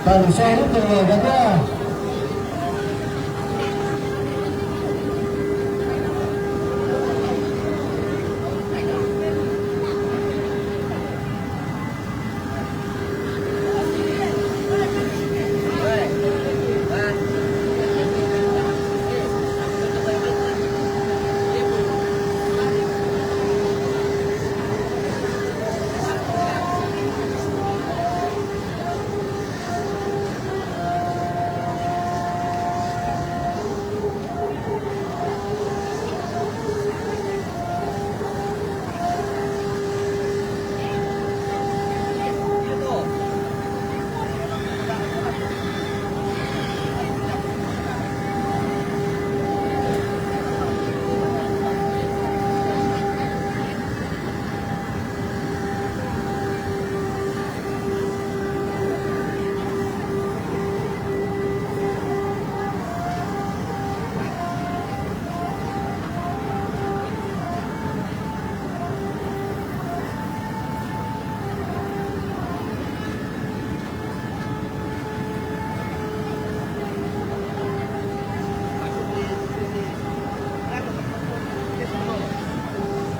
Kalau saya itu terlalu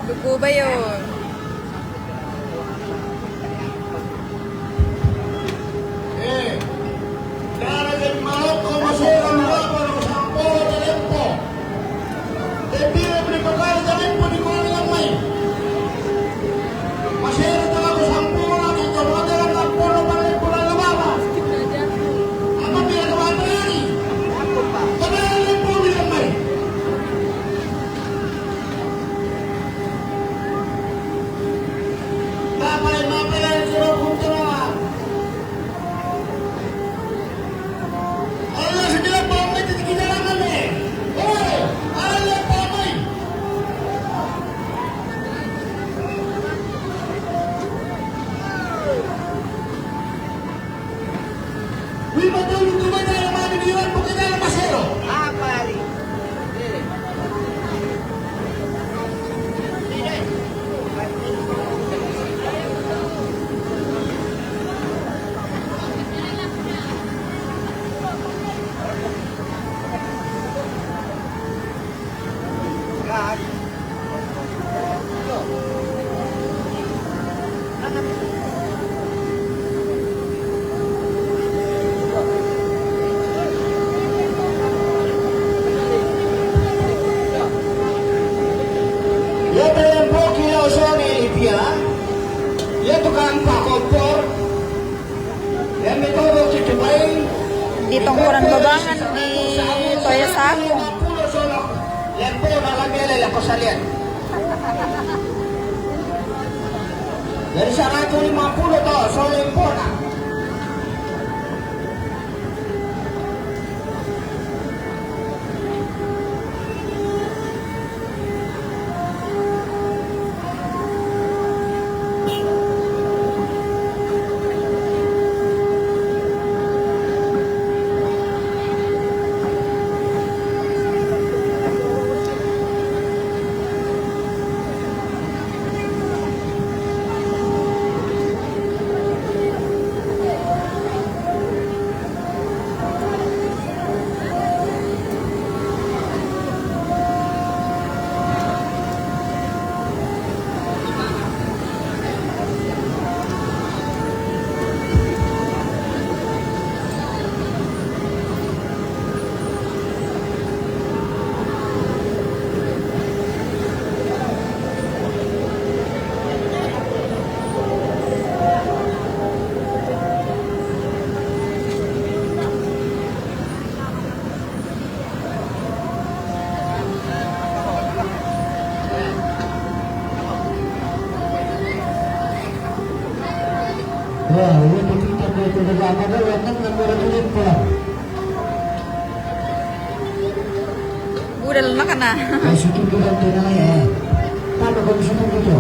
Dugo ba yun? Cara del Marocco masuk ke luar bersama Tempo. di Tongkonan Babangan di Toya Sakong. Lempo na lang nila ko sa liyan. Dari sa radyo 50 to, so lempo na. Wah, ini kita berjalan ada yang membersihkan pulang. Udah lemak kan nah. Kasih itu kan tenang ya. Kalau kau bisa begitu.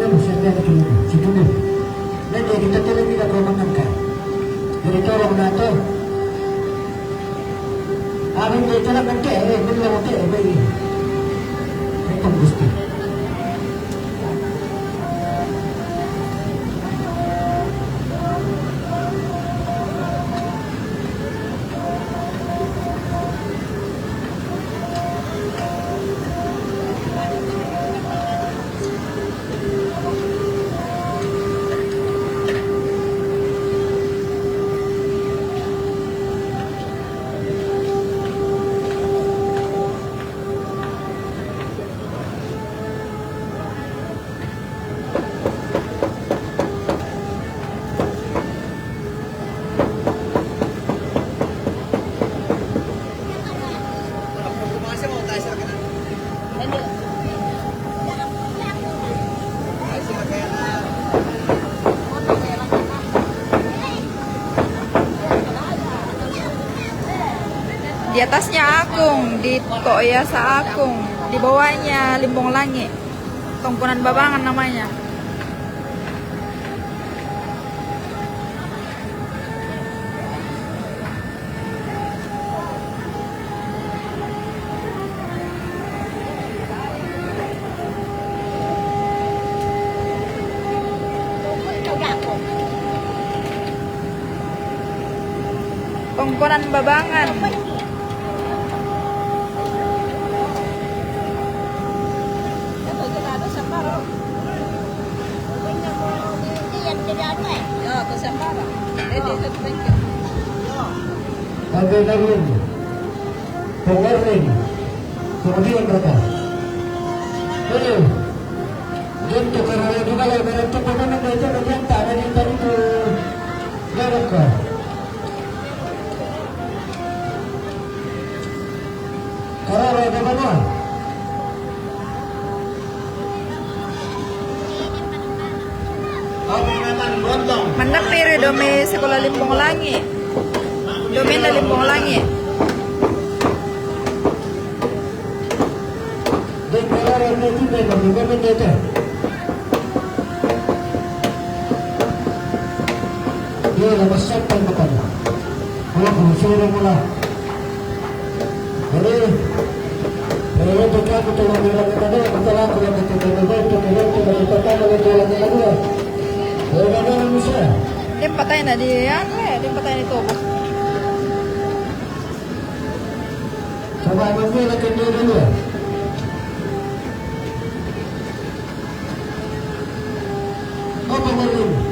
Ya mesti ada itu. Situ dulu. Nanti kita terus tidak kau mengangkat. Jadi tolong nato. Abang dia cara mengke, bila mengke, bayi. Itu gusti. Di atasnya Akung, di Toya Sakung, di bawahnya Limbong Langit, Tongkonan Babangan namanya. Tongkonan Babangan. Adrenalin, pengerin, kemudian mereka. Jadi, untuk karena juga lah berarti bagaimana mereka berjanta dari tadi itu mereka. Karena ada mana? Mandang pere dome sekolah Limbong Langit. Domain na Limbong Langit. Dia lepas siapkan kepada. Kalau suruh mula. Jadi, kalau kita betul betul kita betul aku yang betul betul betul kita betul betul bagaimana bisa? Dia patahin na dia, dia patahin itu. Coba ambil lagi dia dulu ya. Apa lagi?